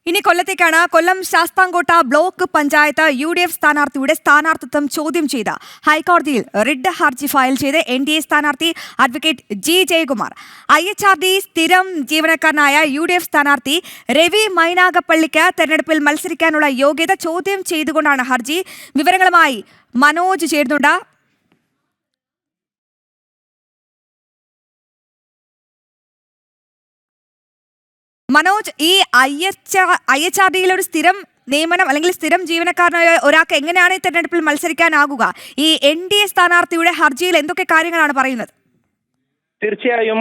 ഇനി കൊല്ലത്തേക്കാണ്. കൊല്ലം Sasthamkotta block panchayat UDF സ്ഥാനാർത്ഥിയുടെ സ്ഥാനാർത്ഥിത്വം ചോദ്യം ചെയ്ത് ഹൈക്കോടതിയിൽ റിട്ട് ഹർജി ഫയൽ ചെയ്ത് NDA സ്ഥാനാർത്ഥി അഡ്വക്കേറ്റ് G ജയകുമാർ. IHRD സ്ഥിരം ജീവനക്കാരനായ UDF സ്ഥാനാർത്ഥി രവി മൈനാഗപ്പള്ളിക്ക് തെരഞ്ഞെടുപ്പിൽ മത്സരിക്കാനുള്ള യോഗ്യത ചോദ്യം ചെയ്തുകൊണ്ടാണ് ഹർജി. വിവരങ്ങളുമായി മനോജ് ചേരുന്നുണ്ട്. മനോജ്, ഈ IHRDയിൽ ഒരു സ്ഥിരം നിയമനം അല്ലെങ്കിൽ സ്ഥിരം ജീവനക്കാരനായ ഒരാൾക്ക് എങ്ങനെയാണ് ഈ തെരഞ്ഞെടുപ്പിൽ മത്സരിക്കാനാകുക? ഈ NDA സ്ഥാനാർത്ഥിയുടെ ഹർജിയിൽ എന്തൊക്കെ കാര്യങ്ങളാണ് പറയുന്നത്? തീർച്ചയായും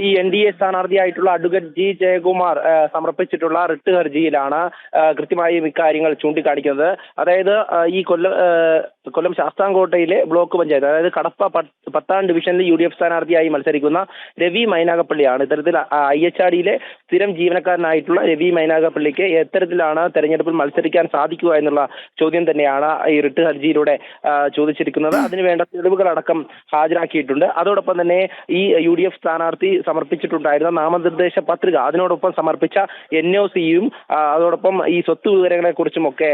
ഈ NDA സ്ഥാനാർത്ഥിയായിട്ടുള്ള അഡ്വക്കേറ്റ് G ജയകുമാർ സമർപ്പിച്ചിട്ടുള്ള റിട്ട് ഹർജിയിലാണ് കൃത്യമായും ഇക്കാര്യങ്ങൾ ചൂണ്ടിക്കാണിക്കുന്നത്. അതായത് ഈ കൊല്ലം ശാസ്താംകോട്ടയിലെ ബ്ലോക്ക് പഞ്ചായത്ത്, അതായത് കടപ്പ 10ാം ഡിവിഷനിൽ UDF സ്ഥാനാർത്ഥിയായി മത്സരിക്കുന്ന രവി മൈനാഗപ്പള്ളിയാണ്. ഇത്തരത്തിൽ IHRDയിലെ സ്ഥിരം ജീവനക്കാരനായിട്ടുള്ള രവി മൈനാഗപ്പള്ളിക്ക് എത്തരത്തിലാണ് തെരഞ്ഞെടുപ്പിൽ മത്സരിക്കാൻ സാധിക്കുക എന്നുള്ള ചോദ്യം തന്നെയാണ് ഈ റിട്ട് ഹർജിയിലൂടെ ചോദിച്ചിരിക്കുന്നത്. അതിനുവേണ്ട തെളിവുകളടക്കം ഹാജരാക്കിയിട്ടുണ്ട്. അതോടൊപ്പം തന്നെ ഈ UDF സ്ഥാനാർത്ഥി സമർപ്പിച്ചിട്ടുണ്ടായിരുന്ന നാമനിർദ്ദേശ പത്രിക, അതിനോടൊപ്പം സമർപ്പിച്ച NOCയും അതോടൊപ്പം ഈ സ്വത്ത് വിവരങ്ങളെ കുറിച്ചുമൊക്കെ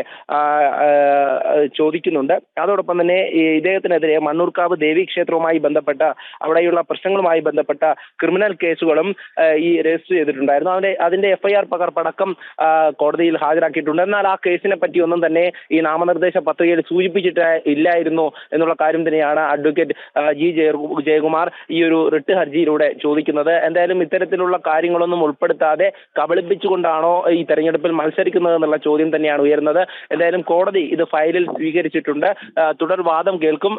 ചോദിക്കുന്നുണ്ട്. അതോടൊപ്പം തന്നെ ഇദ്ദേഹത്തിനെതിരെ മണ്ണൂർക്കാവ് ദേവി ക്ഷേത്രവുമായി ബന്ധപ്പെട്ട അവിടെയുള്ള പ്രശ്നങ്ങളുമായി ബന്ധപ്പെട്ട ക്രിമിനൽ കേസുകളും ഈ രജിസ്റ്റർ ചെയ്തിട്ടുണ്ടായിരുന്നു. അതിന്റെ FIR പകർപ്പടക്കം കോടതിയിൽ ഹാജരാക്കിയിട്ടുണ്ട്. എന്നാൽ ആ കേസിനെ പറ്റിയൊന്നും തന്നെ ഈ നാമനിർദ്ദേശ പത്രികയിൽ സൂചിപ്പിച്ചിട്ട് ഇല്ലായിരുന്നു എന്നുള്ള കാര്യം തന്നെയാണ് അഡ്വക്കേറ്റ് G ജയകുമാർ ഈ ഒരു റിട്ട് ഹർജിയിലൂടെ ചോദിക്കുന്നത്. എന്തായാലും ഇത്തരത്തിലുള്ള കാര്യങ്ങളൊന്നും ഉൾപ്പെടുത്താതെ കബളിപ്പിച്ചുകൊണ്ടാണോ ഈ തെരഞ്ഞെടുപ്പിൽ മത്സരിക്കുന്നത് എന്നുള്ള ചോദ്യം തന്നെയാണ് ഉയരുന്നത്. എന്തായാലും കോടതി ഇത് ഫയലിൽ സ്വീകരിച്ചിട്ടുണ്ട്. തുടർവാദം കേൾക്കും.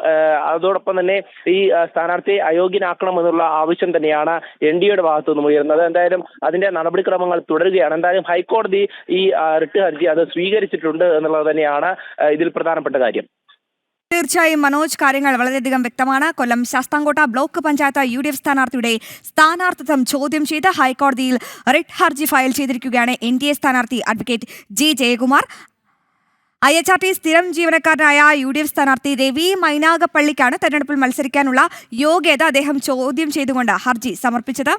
അതോടൊപ്പം തന്നെ ഈ സ്ഥാനാർത്ഥിയെ അയോഗ്യനാക്കണം എന്നുള്ള ആവശ്യം തന്നെയാണ് NDAയുടെ ഭാഗത്തു നിന്നും ഉയരുന്നത്. എന്തായാലും അതിന്റെ നടപടിക്രമങ്ങൾ തുടരുകയാണ്. എന്തായാലും ഹൈക്കോടതി ഈ റിട്ട് ഹർജി അത് സ്വീകരിച്ചിട്ടുണ്ട് എന്നുള്ളത് തന്നെയാണ് ഇതിൽ പ്രധാനപ്പെട്ട കാര്യം. തീർച്ചയായും മനോജ്, കാര്യങ്ങൾ വളരെയധികം വ്യക്തമാണ്. കൊല്ലം ശാസ്താംകോട്ട ബ്ലോക്ക് പഞ്ചായത്ത് UDF സ്ഥാനാർത്ഥിയുടെ സ്ഥാനാർത്ഥിത്വം ചോദ്യം ചെയ്ത് ഹൈക്കോടതിയിൽ റിട്ട് ഹർജി ഫയൽ ചെയ്തിരിക്കുകയാണ് NDA സ്ഥാനാർത്ഥി അഡ്വക്കേറ്റ് G ജയകുമാർ. IHRD സ്ഥിരം ജീവനക്കാരനായ UDF സ്ഥാനാർത്ഥി രവി മൈനാഗപ്പള്ളിക്കാണ് തെരഞ്ഞെടുപ്പിൽ മത്സരിക്കാനുള്ള യോഗ്യത അദ്ദേഹം ചോദ്യം ചെയ്തുകൊണ്ട് ഹർജി സമർപ്പിച്ചത്.